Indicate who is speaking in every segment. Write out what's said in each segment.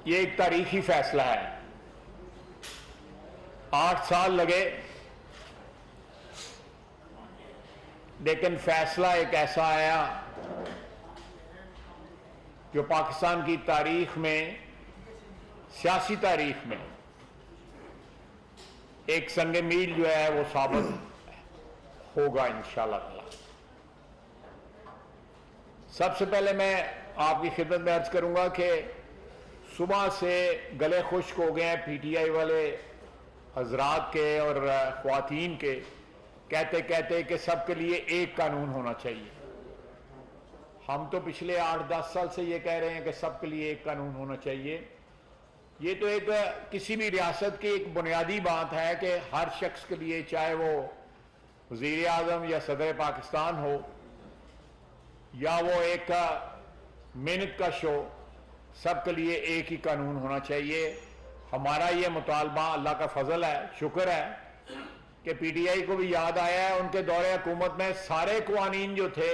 Speaker 1: یہ ایک تاریخی فیصلہ ہے. 8 سال لگے لیکن فیصلہ ایک ایسا آیا جو پاکستان کی تاریخ میں، سیاسی تاریخ میں ایک سنگ میل جو ہے وہ ثابت ہوگا انشاءاللہ تعالی. سب سے پہلے میں آپ کی خدمت میں عرض کروں گا کہ صبح سے گلے خشک ہو گئے ہیں پی ٹی آئی والے حضرات کے اور خواتین کے، کہتے کہتے کہ سب کے لیے ایک قانون ہونا چاہیے. ہم تو پچھلے 8-10 سال سے یہ کہہ رہے ہیں کہ سب کے لیے ایک قانون ہونا چاہیے. یہ تو ایک کسی بھی ریاست کی ایک بنیادی بات ہے کہ ہر شخص کے لیے، چاہے وہ وزیر اعظم یا صدر پاکستان ہو یا وہ ایک محنت کش ہو، سب کے لیے ایک ہی قانون ہونا چاہیے. ہمارا یہ مطالبہ اللہ کا فضل ہے، شکر ہے کہ پی ٹی آئی کو بھی یاد آیا ہے. ان کے دور حکومت میں سارے قوانین جو تھے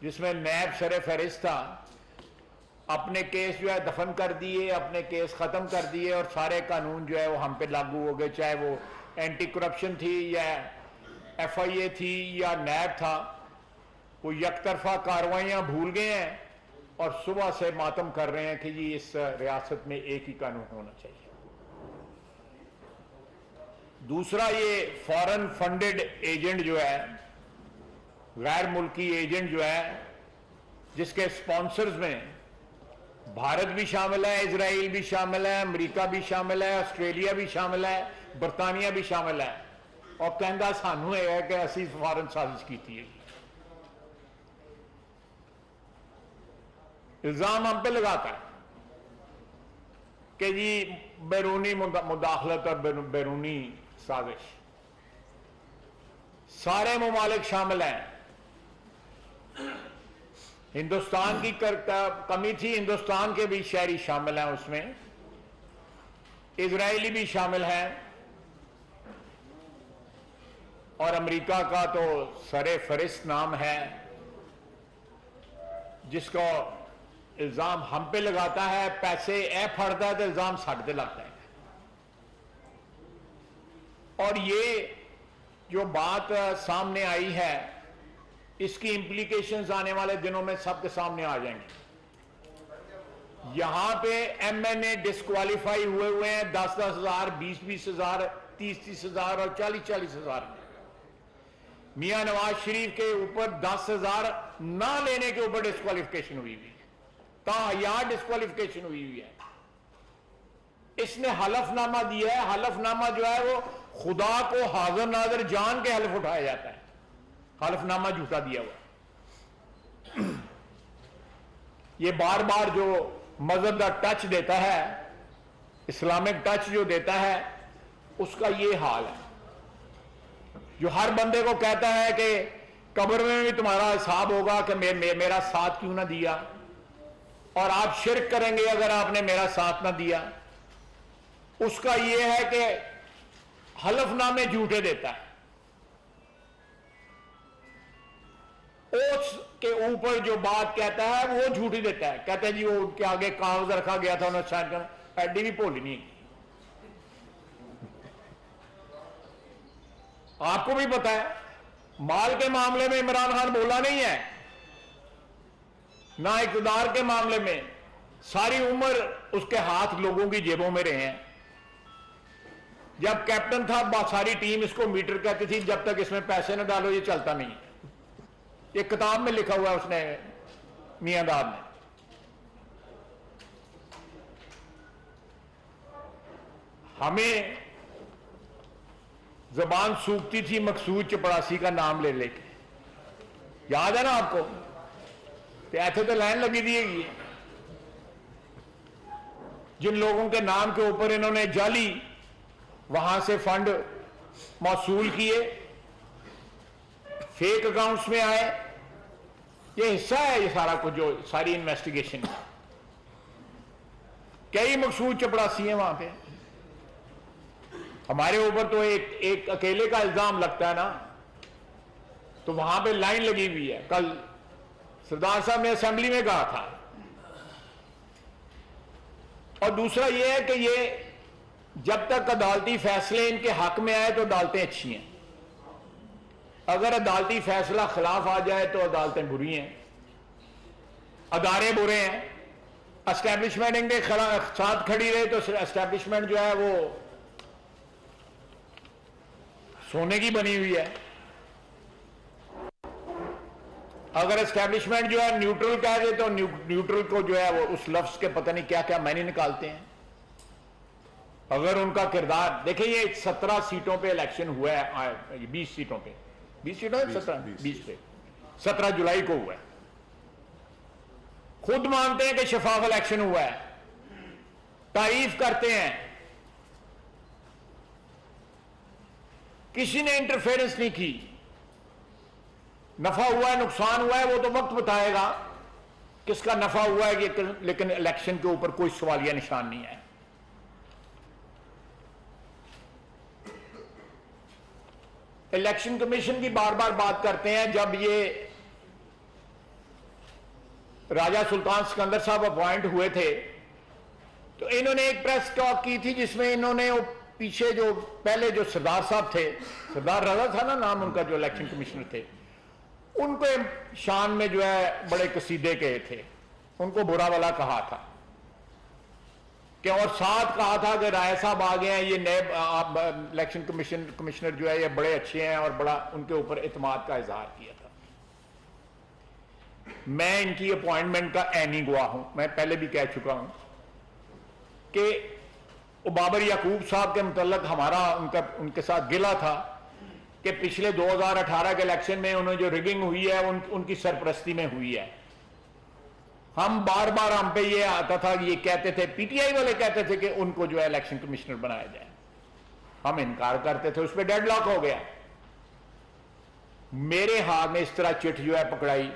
Speaker 1: جس میں نیب سر فہرست تھا، اپنے کیس جو ہے دفن کر دیے، اپنے کیس ختم کر دیے اور سارے قانون جو ہے وہ ہم پہ لاگو ہو گئے، چاہے وہ اینٹی کرپشن تھی یا ایف آئی اے تھی یا نیب تھا. وہ یک طرفہ کارروائیاں بھول گئے ہیں اور صبح سے ماتم کر رہے ہیں کہ جی اس ریاست میں ایک ہی قانون ہونا چاہیے. دوسرا، یہ فارن فنڈڈ ایجنٹ جو ہے، غیر ملکی ایجنٹ جو ہے، جس کے سپانسرز میں بھارت بھی شامل ہے، اسرائیل بھی شامل ہے، امریکہ بھی شامل ہے، آسٹریلیا بھی شامل ہے، برطانیہ بھی شامل ہے، اور کہندہ سانو ہے کہ اسی فارن سازش کی تھی. الزام ہم پہ لگاتا ہے کہ جی بیرونی مداخلت اور بیرونی سازش. سارے ممالک شامل ہیں. ہندوستان کی کمی تھی، ہندوستان کے بھی شہری شامل ہیں اس میں، اسرائیلی بھی شامل ہیں، اور امریکہ کا تو سر فہرست نام ہے جس کو الزام ہم پہ لگاتا ہے. پیسے اے پھڑتا ہے تو الزام ساڑھتے لگتا ہے. اور یہ جو بات سامنے آئی ہے اس کی امپلیکیشنز آنے والے دنوں میں سب کے سامنے آ جائیں گے. یہاں پہ ایم این اے ڈسکوالیفائی ہوئے ہیں 10-10 ہزار، 20-20 ہزار، 30-30 ہزار اور 40-40 ہزار. میاں نواز شریف کے اوپر 10 ہزار نہ لینے کے اوپر ڈسکوالیفیکیشن ہوئی ہے، تاحیات ڈسکوالیفیکیشن ہوئی ہے. اس نے حلف نامہ دیا ہے. حلف نامہ جو ہے وہ خدا کو حاضر ناظر جان کے حلف اٹھایا جاتا ہے. حلف نامہ جھوٹا دیا ہوا. یہ بار بار جو مذہب کا ٹچ دیتا ہے، اسلامک ٹچ جو دیتا ہے، اس کا یہ حال ہے. جو ہر بندے کو کہتا ہے کہ قبر میں بھی تمہارا حساب ہوگا کہ میرا ساتھ کیوں نہ دیا، اور آپ شرک کریں گے اگر آپ نے میرا ساتھ نہ دیا. اس کا یہ ہے کہ حلف نامے جھوٹے دیتا ہے. اوٹس کے اوپر جو بات کہتا ہے وہ جھوٹی دیتا ہے. کہتا ہے جی وہ کے آگے کاغذ رکھا گیا تھا، انہیں سائن کرنا، ایڈی بھی بھولی نہیں. آپ کو بھی پتا ہے مال کے معاملے میں عمران خان بولا نہیں ہے، نہ اقتدار کے معاملے میں. ساری عمر اس کے ہاتھ لوگوں کی جیبوں میں رہے ہیں. جب کیپٹن تھا ساری ٹیم اس کو میٹر کہتی تھی، جب تک اس میں پیسے نہ ڈالو یہ چلتا نہیں. یہ کتاب میں لکھا ہوا ہے اس نے، میاں داد نے. ہمیں زبان سوکھتی تھی مقصود چپڑاسی کا نام لے لے کے، یاد ہے نا آپ کو؟ ایسے تو لائن لگی دی گئی. جن لوگوں کے نام کے اوپر انہوں نے جعلی وہاں سے فنڈ موصول کیے، فیک اکاؤنٹس میں آئے، یہ حصہ ہے یہ سارا کچھ جو ساری انویسٹیگیشن. کئی مقصود چپڑاسی ہیں وہاں پہ. ہمارے اوپر تو ایک اکیلے کا الزام لگتا ہے نا، تو وہاں پہ لائن لگی ہوئی ہے. کل سردار صاحب نے اسمبلی میں کہا تھا اور دوسرا یہ ہے کہ یہ جب تک عدالتی فیصلے ان کے حق میں آئے تو عدالتیں اچھی ہیں، اگر عدالتی فیصلہ خلاف آ جائے تو عدالتیں بری ہیں، ادارے برے ہیں۔ اسٹیبلشمنٹ ان کے ساتھ کھڑی رہے تو اسٹیبلشمنٹ جو ہے وہ سونے کی بنی ہوئی ہے، اگر اسٹیبلشمنٹ جو ہے نیوٹرل کہہ دے تو نیوٹرل کو جو ہے وہ اس لفظ کے پتہ نہیں کیا کیا معنی نکالتے ہیں۔ اگر ان کا کردار دیکھیں، یہ 17 سیٹوں پہ الیکشن ہوا ہے، 20 سیٹوں پہ، 20 سیٹوں پہ 20 پہ 17 جولائی کو ہوا ہے، خود مانتے ہیں کہ شفاف الیکشن ہوا ہے، تعریف کرتے ہیں، کسی نے انٹرفیئرنس نہیں کی، نفع ہوا ہے نقصان ہوا ہے وہ تو وقت بتائے گا کس کا نفع ہوا ہے، لیکن الیکشن کے اوپر کوئی سوالیہ نشان نہیں ہے۔ الیکشن کمیشن کی بار بار بات کرتے ہیں، جب یہ راجہ سلطان سکندر صاحب اپوائنٹ ہوئے تھے تو انہوں نے ایک پریس ٹاک کی تھی جس میں انہوں نے پیچھے جو پہلے جو سردار صاحب تھے، سردار رضا تھا نا نام ان کا، جو الیکشن کمشنر تھے، ان کو شان میں جو ہے بڑے قصیدے کہے تھے، ان کو برا بلا کہا تھا کہ، اور ساتھ کہا تھا کہ رائے صاحب آ گئے ہیں، یہ نئے الیکشن کمشنر جو ہے یہ بڑے اچھے ہیں، اور بڑا ان کے اوپر اعتماد کا اظہار کیا تھا۔ میں ان کی اپوائنٹمنٹ کا عینی گواہ ہوں، میں پہلے بھی کہہ چکا ہوں کہ بابر یعقوب صاحب کے متعلق ہمارا ان کے ساتھ گلہ تھا کہ پچھلے 2018 کے الیکشن میں انہوں جو ریگنگ ہوئی ہے ان کی سرپرستی میں ہوئی ہے۔ ہم بار بار ہم پہ یہ آتا تھا، یہ کہتے تھے، پی ٹی آئی والے کہتے تھے کہ ان کو جو ہے الیکشن کمشنر بنایا جائے، ہم انکار کرتے تھے، اس پہ ڈیڈ لاک ہو گیا۔ میرے ہاتھ میں اس طرح چٹ جو ہے پکڑائی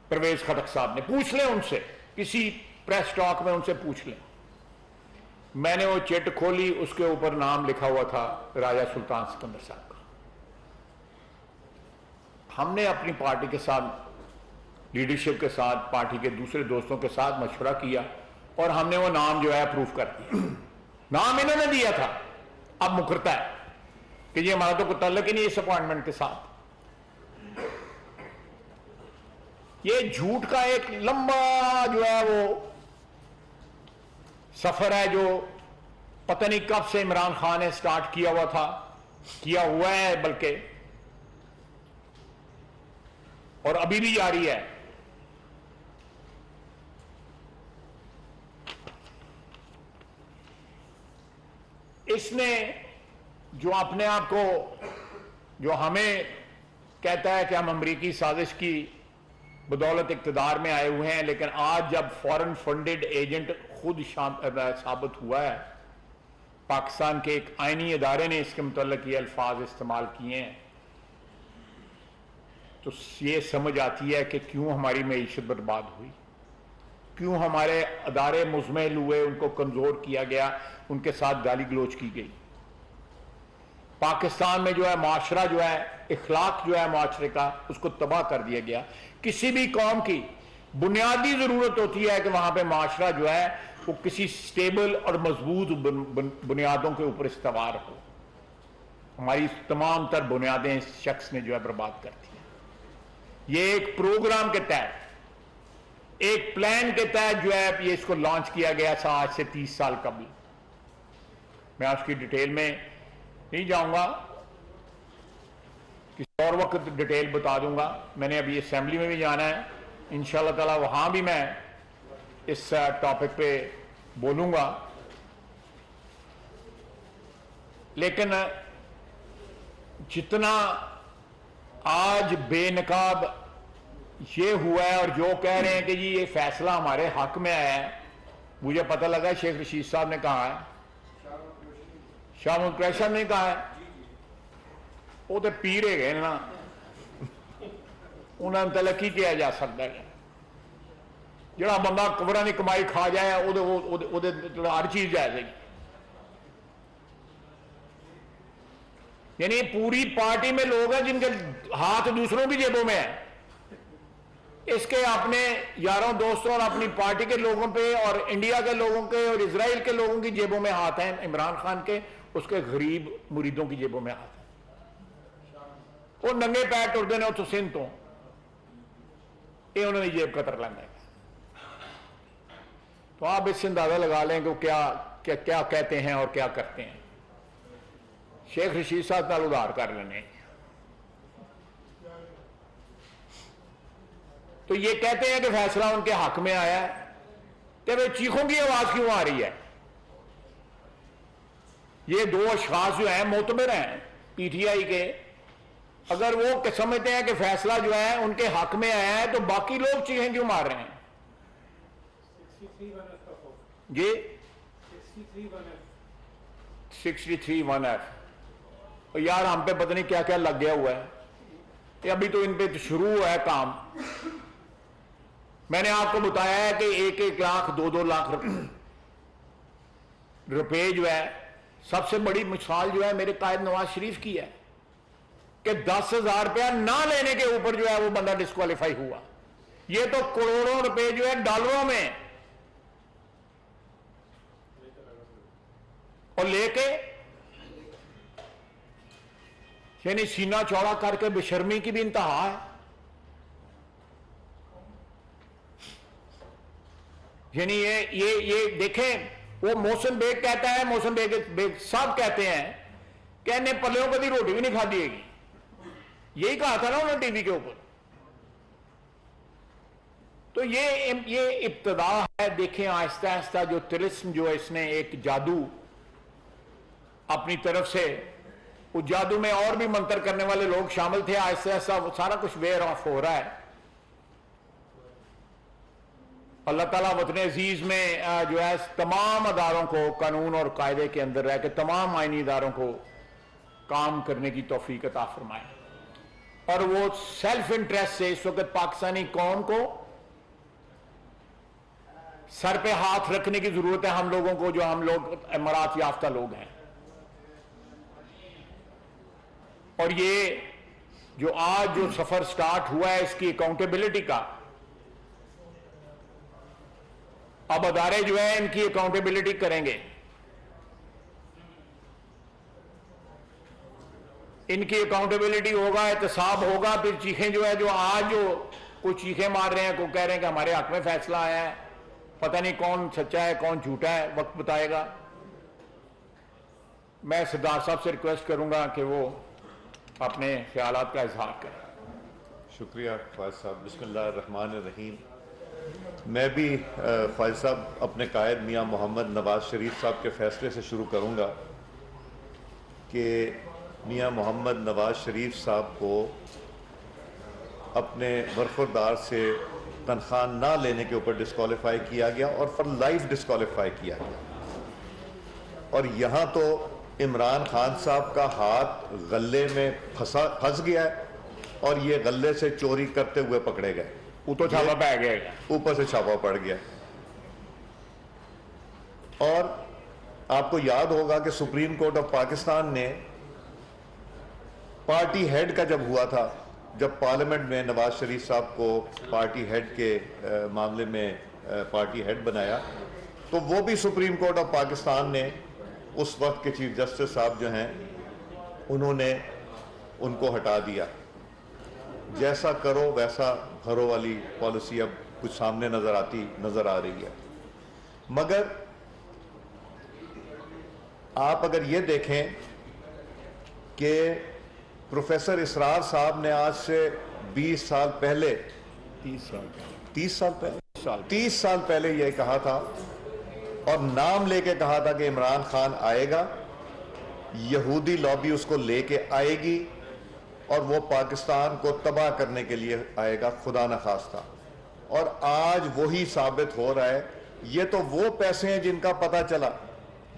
Speaker 1: پرویز خٹک صاحب نے، پوچھ لیں ان سے، کسی پریس ٹاک میں ان سے پوچھ لیں، میں نے وہ چٹ کھولی، اس کے اوپر نام لکھا ہوا تھا راجہ سلطان سکندر صاحب کا۔ ہم نے اپنی پارٹی کے ساتھ، لیڈرشپ کے ساتھ، پارٹی کے دوسرے دوستوں کے ساتھ مشورہ کیا اور ہم نے وہ نام جو ہے اپروو کر دیا۔ نام انہوں نے دیا تھا، اب مکرتا ہے کہ یہ ہمارا تو کوئی تعلق ہی نہیں اس اپوائنٹمنٹ کے ساتھ۔ یہ جھوٹ کا ایک لمبا جو ہے وہ سفر ہے جو پتہ نہیں کب سے عمران خان نے سٹارٹ کیا ہوا تھا، کیا ہوا ہے بلکہ، اور ابھی بھی جاری ہے۔ اس نے جو اپنے آپ کو، جو ہمیں کہتا ہے کہ ہم امریکی سازش کی بدولت اقتدار میں آئے ہوئے ہیں، لیکن آج جب فورن فنڈڈ ایجنٹ خود ثابت ہوا ہے، پاکستان کے ایک آئینی ادارے نے اس کے متعلق یہ الفاظ استعمال کیے ہیں، تو یہ سمجھ آتی ہے کہ کیوں ہماری معیشت برباد ہوئی، کیوں ہمارے ادارے مزمحل ہوئے، ان کو کمزور کیا گیا، ان کے ساتھ گالی گلوچ کی گئی۔ پاکستان میں جو ہے معاشرہ جو ہے، اخلاق جو ہے معاشرے کا، اس کو تباہ کر دیا گیا۔ کسی بھی قوم کی بنیادی ضرورت ہوتی ہے کہ وہاں پہ معاشرہ جو ہے وہ کسی سٹیبل اور مضبوط بنیادوں کے اوپر استوار ہو۔ ہماری تمام تر بنیادیں اس شخص نے جو ہے برباد کر دی ہیں۔ یہ ایک پروگرام کے تحت، ایک پلان کے تحت جو ہے یہ اس کو لانچ کیا گیا تھا آج سے 30 سال قبل۔ میں اس کی ڈیٹیل میں نہیں جاؤں گا، کسی اور وقت ڈیٹیل بتا دوں گا۔ میں نے ابھی اسمبلی میں بھی جانا ہے، انشاءاللہ تعالی وہاں بھی میں اس ٹاپک پہ بولوں گا۔ لیکن جتنا آج بے نقاب یہ ہوا ہے، اور جو کہہ رہے ہیں کہ جی یہ فیصلہ ہمارے حق میں آیا ہے، مجھے پتہ لگا شیخ رشید صاحب نے کہا ہے، شاہ محمود قریشی صاحب نے کہا ہے، وہ تو پیرے گئے نا، انہوں نے تلقی کیا جا سکتا ہے۔ جڑا بندہ قبروں کی کمائی کھا جائے ہر چیز جائز ہے۔ یعنی پوری پارٹی میں لوگ ہیں جن کے ہاتھ دوسروں کی جیبوں میں ہیں، اس کے اپنے یاروں دوستوں اور اپنی پارٹی کے لوگوں پہ اور انڈیا کے لوگوں کے اور اسرائیل کے لوگوں کی جیبوں میں ہاتھ ہیں، عمران خان کے اس کے غریب مریدوں کی جیبوں میں ہاتھ ہیں۔ وہ ننگے پیر ٹردے نے اتوں سندھ تو یہ انہوں نے جیب قطر لینا ہے۔ تو آپ اس سے اندازہ لگا لیں کہ وہ کیا کہتے ہیں اور کیا کرتے ہیں۔ شیخ رشید صاحب نال ادھار کر لینے، تو یہ کہتے ہیں کہ فیصلہ ان کے حق میں آیا ہے، کہ وہ چیخوں کی آواز کیوں آ رہی ہے؟ یہ دو اشخاص جو ہیں معتبر ہیں پی ٹی آئی کے، اگر وہ سمجھتے ہیں کہ فیصلہ جو ہے ان کے حق میں آیا ہے تو باقی لوگ چیخیں کیوں مار رہے ہیں؟ جی 63(1)(f) یار ہم پہ پتہ نہیں کیا کیا لگ گیا ہوا ہے، یہ ابھی تو ان پہ شروع ہوا ہے کام۔ میں نے آپ کو بتایا ہے کہ 1-1 لاکھ 2-2 لاکھ روپے جو ہے، سب سے بڑی مثال جو ہے میرے قائد نواز شریف کی ہے کہ 10,000 روپیہ نہ لینے کے اوپر جو ہے وہ بندہ ڈسکوالیفائی ہوا۔ یہ تو کروڑوں روپے جو ہے ڈالروں میں، اور لے کے یعنی سینہ چوڑا کر کے بے شرمی کی بھی انتہا ہے۔ یعنی یہ دیکھیں، وہ محسن بیگ کہتا ہے، محسن بیگ صاحب کہتے ہیں کہ انہیں پلیوں کبھی روٹی بھی نہیں کھا دیے گی، یہی کہا تھا نا انہوں نے ٹی وی کے اوپر۔ تو یہ ابتدا ہے، دیکھیں آہستہ آہستہ جو طلسم جو اس نے ایک جادو اپنی طرف سے، اس جادو میں اور بھی منتر کرنے والے لوگ شامل تھے، آہستہ آہستہ وہ سارا کچھ ویئر آف ہو رہا ہے۔ اللہ تعالیٰ وطن عزیز میں جو ہے تمام اداروں کو قانون اور قاعدے کے اندر رہ کے تمام آئینی اداروں کو کام کرنے کی توفیق عطا فرمائے، اور وہ سیلف انٹرسٹ سے اس وقت پاکستانی قوم کو سر پہ ہاتھ رکھنے کی ضرورت ہے، ہم لوگوں کو جو ہم لوگ امارات یافتہ لوگ ہیں۔ اور یہ جو آج جو سفر سٹارٹ ہوا ہے اس کی اکاؤنٹیبلٹی کا، اب ادارے جو ہیں ان کی اکاؤنٹیبلٹی کریں گے، ان کی اکاؤنٹیبلٹی ہوگا، احتساب ہوگا، پھر چیخیں جو ہے جو آج جو کچھ چیخیں مار رہے ہیں، کو کہہ رہے ہیں کہ ہمارے حق میں فیصلہ آیا ہے، پتہ نہیں کون سچا ہے کون جھوٹا ہے، وقت بتائے گا۔ میں سردار صاحب سے ریکویسٹ کروں گا کہ وہ اپنے خیالات کا اظہار کریں۔
Speaker 2: شکریہ فائز صاحب۔ بسم اللہ الرحمن الرحیم۔ میں بھی فائز صاحب اپنے قائد میاں محمد نواز شریف صاحب کے فیصلے سے شروع کروں گا کہ میاں محمد نواز شریف صاحب کو اپنے برخوردار سے تنخواہ نہ لینے کے اوپر ڈسکوالیفائی کیا گیا اور فار لائف ڈسکوالیفائی کیا گیا، اور یہاں تو عمران خان صاحب کا ہاتھ غلے میں پھنس گیا ہے اور یہ غلے سے چوری کرتے ہوئے پکڑے گئے، اوپر سے چھاپا پڑ گیا۔ اور آپ کو یاد ہوگا کہ سپریم کورٹ آف پاکستان نے پارٹی ہیڈ کا جب ہوا تھا، جب پارلیمنٹ میں نواز شریف صاحب کو پارٹی ہیڈ کے معاملے میں پارٹی ہیڈ بنایا، تو وہ بھی سپریم کورٹ آف پاکستان نے اس وقت کے چیف جسٹس صاحب جو ہیں انہوں نے ان کو ہٹا دیا۔ جیسا کرو ویسا بھرو والی پالیسی اب کچھ سامنے نظر آ رہی ہے۔ مگر آپ اگر یہ دیکھیں کہ پروفیسر اسرار صاحب نے آج سے 20 سال پہلے 30 سال پہلے یہ کہا تھا اور نام لے کے کہا تھا کہ عمران خان آئے گا، یہودی لابی اس کو لے کے آئے گی اور وہ پاکستان کو تباہ کرنے کے لیے آئے گا، خدا نخواستہ۔ اور آج وہی ثابت ہو رہا ہے۔ یہ تو وہ پیسے ہیں جن کا پتہ چلا،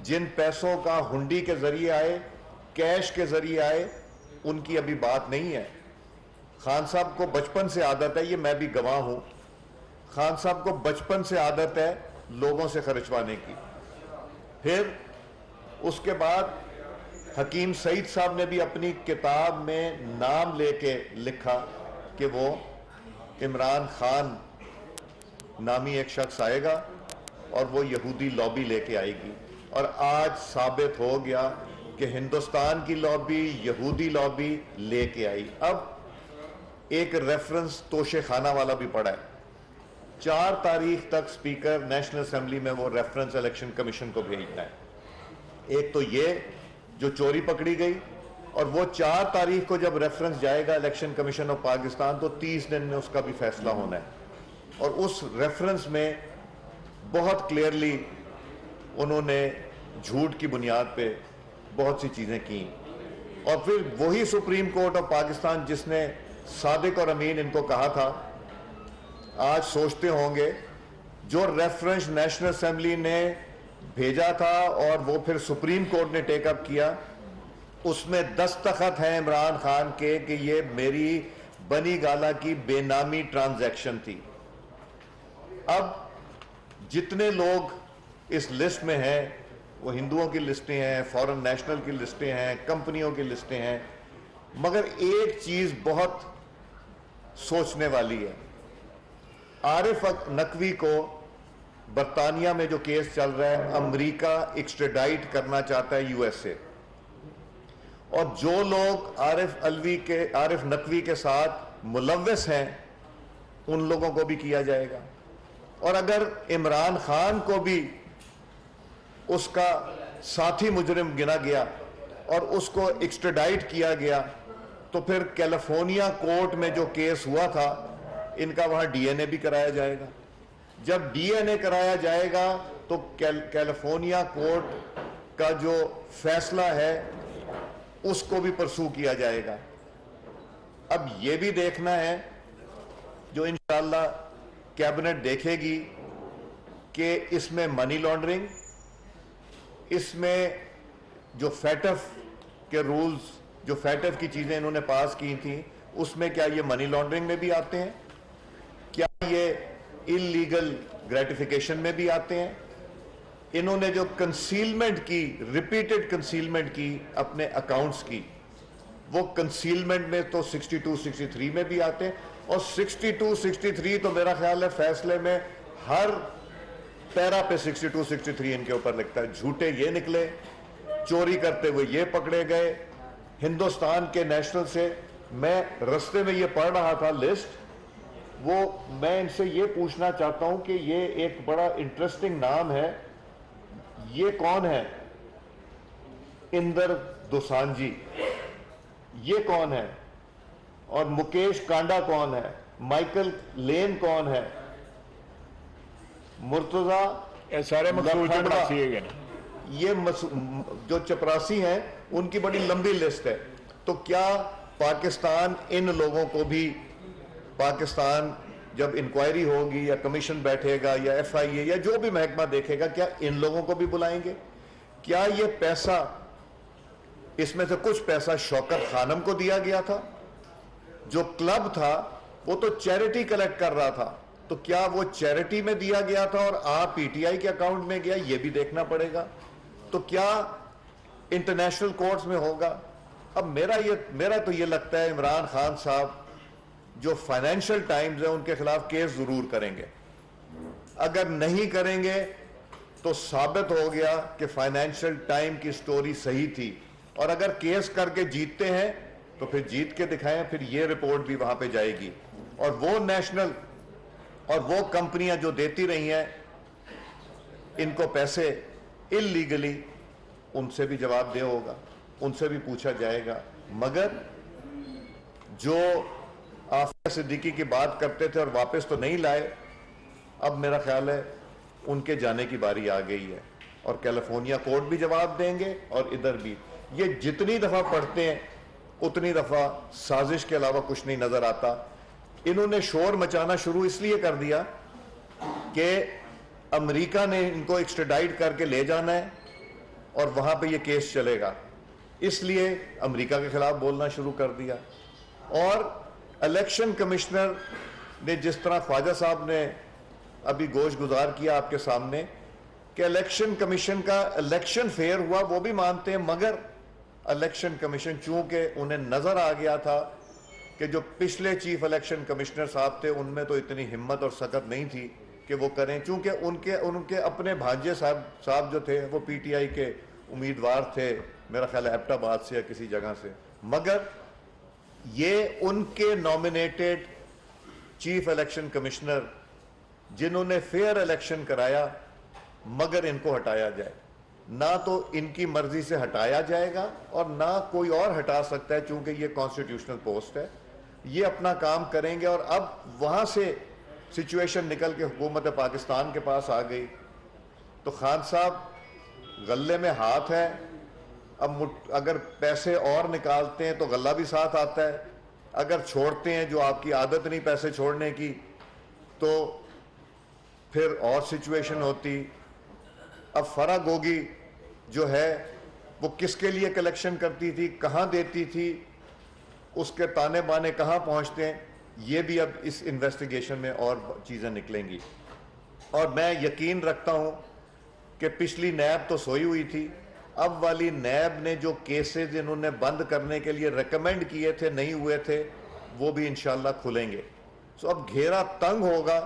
Speaker 2: جن پیسوں کا ہنڈی کے ذریعے آئے، کیش کے ذریعے آئے، ان کی ابھی بات نہیں ہے۔ خان صاحب کو بچپن سے عادت ہے، یہ میں بھی گواہ ہوں، خان صاحب کو بچپن سے عادت ہے لوگوں سے خرچوانے کی۔ پھر اس کے بعد حکیم سعید صاحب نے بھی اپنی کتاب میں نام لے کے لکھا کہ وہ عمران خان نامی ایک شخص آئے گا اور وہ یہودی لابی لے کے آئے گی، اور آج ثابت ہو گیا کہ ہندوستان کی لابی یہودی لابی لے کے آئی۔ اب ایک ریفرنس توشے خانہ والا بھی پڑا ہے، 4 تاریخ تک سپیکر نیشنل اسمبلی میں وہ ریفرنس الیکشن کمیشن کو بھیجنا ہے۔ ایک تو یہ جو چوری پکڑی گئی، اور وہ 4 تاریخ کو جب ریفرنس جائے گا الیکشن کمیشن آف پاکستان تو 30 دن میں اس کا بھی فیصلہ ہونا ہے، اور اس ریفرنس میں بہت کلیئرلی انہوں نے جھوٹ کی بنیاد پہ بہت سی چیزیں کی، اور پھر وہی سپریم کورٹ آف پاکستان جس نے صادق اور امین ان کو کہا تھا، آج سوچتے ہوں گے جو ریفرنس نیشنل اسمبلی نے بھیجا تھا اور وہ پھر سپریم کورٹ نے ٹیک اپ کیا، اس میں دستخط ہیں عمران خان کے کہ یہ میری بنی گالا کی بے نامی ٹرانزیکشن تھی۔ اب جتنے لوگ اس لسٹ میں ہیں وہ ہندوؤں کی لسٹیں ہیں، فورن نیشنل کی لسٹیں ہیں، کمپنیوں کی لسٹیں ہیں، مگر ایک چیز بہت سوچنے والی ہے۔ عارف نقوی کو برطانیہ میں جو کیس چل رہا ہے، امریکہ ایکسٹریڈائٹ کرنا چاہتا ہے یو ایس سے، اور جو لوگ عارف نقوی کے ساتھ ملوث ہیں ان لوگوں کو بھی کیا جائے گا، اور اگر عمران خان کو بھی اس کا ساتھی مجرم گنا گیا اور اس کو ایکسٹریڈائٹ کیا گیا تو پھر کیلیفورنیا کورٹ میں جو کیس ہوا تھا ان کا وہاں ڈی این اے بھی کرایا جائے گا۔ جب ڈی این اے کرایا جائے گا تو کیلیفورنیا کورٹ کا جو فیصلہ ہے اس کو بھی پرسو کیا جائے گا۔ اب یہ بھی دیکھنا ہے جو انشاءاللہ کیبنٹ دیکھے گی کہ اس میں منی لانڈرنگ، اس میں جو فیٹف کے رولز، جو فیٹف کی چیزیں انہوں نے پاس کی تھیں، اس میں کیا یہ منی لانڈرنگ میں بھی آتے ہیں، کیا یہ انلیگل گریٹیفیکیشن میں بھی آتے ہیں، انہوں نے جو کنسیلمنٹ کی، ریپیٹڈ کنسیلمنٹ کی اپنے اکاؤنٹس کی، وہ کنسیلمنٹ میں تو 62 63 میں بھی آتے ہیں، اور 62 63 تو میرا خیال ہے فیصلے میں ہر پیرا پہ 62 63 ان کے اوپر لکھتا ہے۔ جھوٹے یہ نکلے، چوری کرتے ہوئے یہ پکڑے گئے۔ ہندوستان کے نیشنل سے میں رستے میں یہ پڑھ رہا تھا لسٹ، وہ میں ان سے یہ پوچھنا چاہتا ہوں کہ یہ ایک بڑا انٹرسٹنگ نام ہے، یہ کون ہے؟ اندر دوسانجی، یہ کون ہے؟ اور مکیش کانڈا کون ہے؟ مائیکل لین کون ہے؟ مرتضی
Speaker 1: یہ سارے مقصود چپراسی ہے نا،
Speaker 2: یہ جو چپراسی ہیں ان کی بڑی لمبی لسٹ ہے۔ تو کیا پاکستان ان لوگوں کو بھی، پاکستان جب انکوائری ہوگی یا کمیشن بیٹھے گا یا ایف آئی اے یا جو بھی محکمہ دیکھے گا، کیا ان لوگوں کو بھی بلائیں گے؟ کیا یہ پیسہ، اس میں سے کچھ پیسہ شوکت خانم کو دیا گیا تھا؟ جو کلب تھا وہ تو چیریٹی کلیکٹ کر رہا تھا، تو کیا وہ چیریٹی میں دیا گیا تھا اور آپ پی ٹی آئی کے اکاؤنٹ میں گیا؟ یہ بھی دیکھنا پڑے گا۔ تو کیا انٹرنیشنل کورٹس میں ہوگا؟ اب میرا تو یہ لگتا ہے عمران خان صاحب جو فائنینشل ٹائمز ہیں ان کے خلاف کیس ضرور کریں گے، اگر نہیں کریں گے تو ثابت ہو گیا کہ فائنینشل ٹائم کی سٹوری صحیح تھی، اور اگر کیس کر کے جیتتے ہیں تو پھر جیت کے دکھائیں، پھر یہ رپورٹ بھی وہاں پہ جائے گی، اور وہ نیشنل اور وہ کمپنیاں جو دیتی رہی ہیں ان کو پیسے انلیگلی، ان سے بھی جواب دہ ہوگا، ان سے بھی پوچھا جائے گا۔ مگر جو آفیہ صدیقی کی بات کرتے تھے اور واپس تو نہیں لائے، اب میرا خیال ہے ان کے جانے کی باری آ گئی ہے، اور کیلیفورنیا کورٹ بھی جواب دیں گے اور ادھر بھی۔ یہ جتنی دفعہ پڑھتے ہیں اتنی دفعہ سازش کے علاوہ کچھ نہیں نظر آتا۔ انہوں نے شور مچانا شروع اس لیے کر دیا کہ امریکہ نے ان کو ایکسٹریڈائٹ کر کے لے جانا ہے اور وہاں پہ یہ کیس چلے گا، اس لیے امریکہ کے خلاف بولنا شروع کر دیا۔ اور الیکشن کمشنر نے جس طرح خواجہ صاحب نے ابھی گوش گزار کیا آپ کے سامنے کہ الیکشن کمیشن کا الیکشن فیئر ہوا، وہ بھی مانتے ہیں، مگر الیکشن کمیشن چونکہ انہیں نظر آ گیا تھا کہ کہ جو پچھلے چیف الیکشن کمشنر صاحب تھے ان میں تو اتنی ہمت اور سکت نہیں تھی کہ وہ کریں، چونکہ ان کے اپنے بھانجے صاحب جو تھے وہ پی ٹی آئی کے امیدوار تھے، میرا خیال ہے ایبٹ آباد سے یا کسی جگہ سے، مگر یہ ان کے نامینیٹڈ چیف الیکشن کمشنر جنہوں نے فیئر الیکشن کرایا، مگر ان کو ہٹایا جائے، نہ تو ان کی مرضی سے ہٹایا جائے گا اور نہ کوئی اور ہٹا سکتا ہے، چونکہ یہ کانسٹیٹیوشنل پوسٹ ہے، یہ اپنا کام کریں گے۔ اور اب وہاں سے سچویشن نکل کے حکومت پاکستان کے پاس آ گئی تو خان صاحب غلے میں ہاتھ ہے، اب اگر پیسے اور نکالتے ہیں تو غلہ بھی ساتھ آتا ہے، اگر چھوڑتے ہیں جو آپ کی عادت نہیں پیسے چھوڑنے کی تو پھر اور سچویشن ہوتی۔ اب فرا گوگی جو ہے وہ کس کے لیے کلیکشن کرتی تھی، کہاں دیتی تھی، اس کے تانے بانے کہاں پہنچتے ہیں، یہ بھی اب اس انویسٹیگیشن میں اور چیزیں نکلیں گی۔ اور میں یقین رکھتا ہوں کہ پچھلی نیب تو سوئی ہوئی تھی، اب والی نیب نے جو کیسز انہوں نے بند کرنے کے لیے ریکمینڈ کیے تھے نہیں ہوئے تھے وہ بھی انشاءاللہ کھلیں گے۔ سو اب گھیرا تنگ ہوگا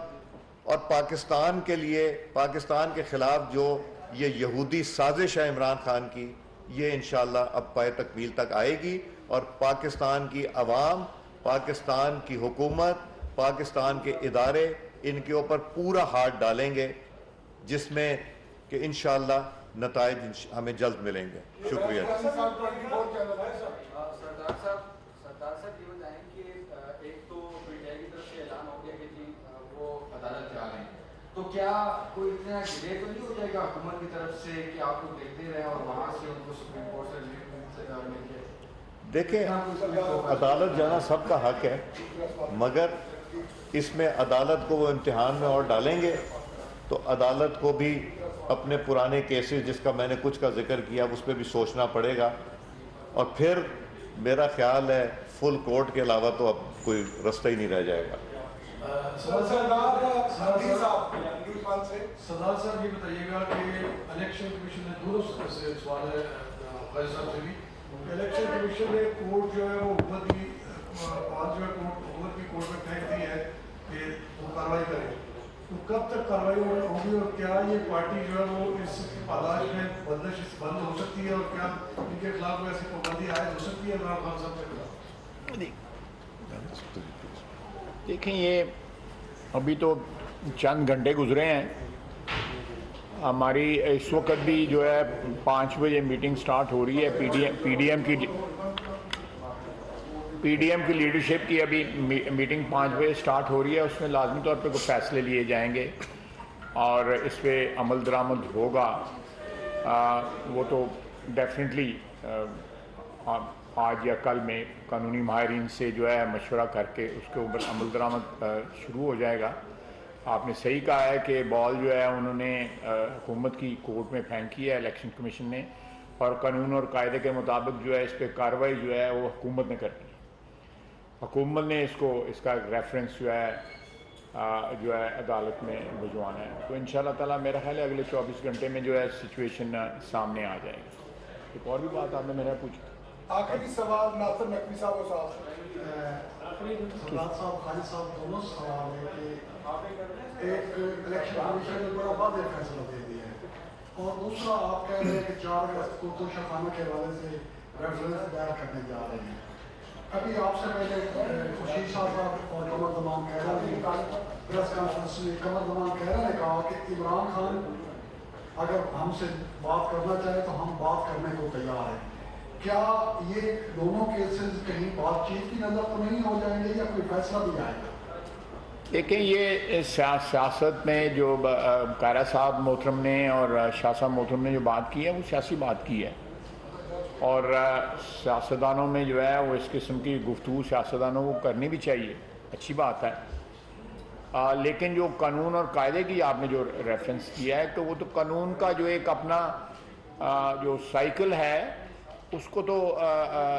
Speaker 2: اور پاکستان کے لیے، پاکستان کے خلاف جو یہ یہودی سازش ہے عمران خان کی، یہ انشاءاللہ اب پائے تکمیل تک آئے گی اور پاکستان کی عوام، پاکستان کی حکومت، پاکستان کے ادارے ان کے اوپر پورا ہاتھ ڈالیں گے، جس میں کہ انشاءاللہ نتائج ہمیں جلد ملیں گے۔ شکریہ۔
Speaker 3: سردار صاحب یہ بتائیں کہ ایک تو پی ٹی آئی کی طرف سے اعلان ہو گیا کہ جی وہ عدالت جا رہے ہیں، تو کیا کوئی اتنا ڈیلے تو نہیں ہو جائے گا حکومت کی طرف سے کہ آپ لوگ دیکھتے رہیں اور وہاں سے ان کو سپریم کورٹ سے مل کے؟
Speaker 2: دیکھیں، عدالت جانا سب کا حق ہے، مگر اس میں عدالت کو وہ امتحان میں اور ڈالیں گے تو عدالت کو بھی اپنے پرانے کیسز جس کا میں نے کچھ کا ذکر کیا اس پہ بھی سوچنا پڑے گا، اور پھر میرا خیال ہے فل کورٹ کے علاوہ تو اب کوئی رستہ ہی نہیں رہ جائے گا۔
Speaker 4: سردار صاحب یہ بتائیے گا کہ الیکشن کمیشن نے دونوں سے سوال ہے فیض صاحب سے بھی، الیکشن کمیشن نے کورٹ جو ہے وہ حکومت کی آج جو ہے حکومت کی کورٹ میں پھینک دی ہے کہ وہ کارروائی کرے، تو کب تک کارروائی ہوگی اور کیا یہ پارٹی جو ہے وہ اس پاداش میں بندش بند ہو سکتی ہے اور کیا ان کے خلاف ایسی پابندی عائد ہو سکتی ہے عمران خان صاحب کے خلاف؟
Speaker 1: دیکھیں، یہ ابھی تو چند گھنٹے گزرے ہیں، ہماری اس وقت بھی جو ہے 5 بجے میٹنگ سٹارٹ ہو رہی ہے، پی ڈی ایم کی لیڈرشپ کی ابھی میٹنگ 5 بجے سٹارٹ ہو رہی ہے، اس میں لازمی طور پہ کوئی فیصلے لیے جائیں گے اور اس پہ عمل درآمد ہوگا۔ وہ تو ڈیفینیٹلی آج یا کل میں قانونی ماہرین سے جو ہے مشورہ کر کے اس کے اوپر عمل درآمد شروع ہو جائے گا۔ آپ نے صحیح کہا ہے کہ بال جو ہے انہوں نے حکومت کی کورٹ میں پھینکی ہے الیکشن کمیشن نے، اور قانون اور قاعدے کے مطابق جو ہے اس پہ کارروائی جو ہے وہ حکومت نے کرنی ہے۔ حکومت نے اس کا ریفرنس جو ہے عدالت میں بھجوانا ہے، تو انشاءاللہ تعالیٰ میرا خیال ہے اگلے 24 گھنٹے میں جو ہے سچویشن سامنے آ جائے گی۔ ایک اور بھی بات آپ نے میرا پوچھا،
Speaker 5: آخری سوال ناصر نقوی صاحب اور صاحب
Speaker 4: سردار صاحب خالد صاحب دونوں سوال ہے کہ ایک الیکشن کمیشن نے بڑا واضح فیصلہ دے دیا ہے اور دوسرا آپ کہہ رہے ہیں کہ 4 اگست کو توشہ خانہ کے حوالے سے ریفرنس دائر کرنے جا رہے ہیں۔ ابھی آپ سے پہلے خورشید صاحب اور قمر زمان خیرہ نے پریس کانفرنس میں قمر زمان خیرہ نے کہا کہ عمران خان اگر ہم سے بات کرنا چاہے تو ہم بات کرنے کو تیار ہیں۔ کیا یہ دونوں کیسز کہیں بات چیت کی نظر تو نہیں ہو جائیں گے یا کوئی فیصلہ بھی آئے گا؟
Speaker 1: دیکھیں، یہ سیاست میں جو قائرہ صاحب محترم نے اور شاہ صاحب محترم نے جو بات کی ہے وہ سیاسی بات کی ہے، اور سیاستدانوں میں جو ہے وہ اس قسم کی گفتگو سیاستدانوں کو کرنی بھی چاہیے، اچھی بات ہے، لیکن جو قانون اور قاعدے کی آپ نے جو ریفرنس کیا ہے تو وہ تو قانون کا جو ایک اپنا جو سائیکل ہے اس کو تو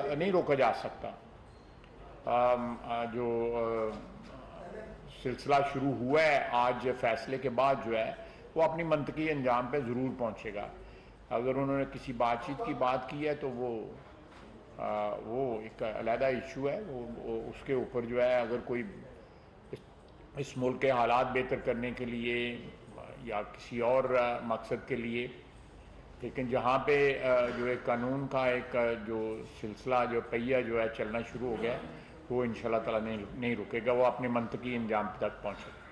Speaker 1: نہیں روکا جا سکتا۔ جو سلسلہ شروع ہوا ہے آج فیصلے کے بعد جو ہے وہ اپنی منطقی انجام پہ ضرور پہنچے گا۔ اگر انہوں نے کسی بات چیت کی بات کی ہے تو وہ وہ ایک علیحدہ ایشو ہے، وہ اس کے اوپر جو ہے اگر کوئی اس ملک کے حالات بہتر کرنے کے لیے یا کسی اور مقصد کے لیے، لیکن جہاں پہ جو ہے قانون کا ایک جو سلسلہ جو پہیہ جو ہے چلنا شروع ہو گیا ہے، وہ انشاءاللہ تعالیٰ نہیں رکے گا، وہ اپنے منطقی انجام تک پہنچے گا۔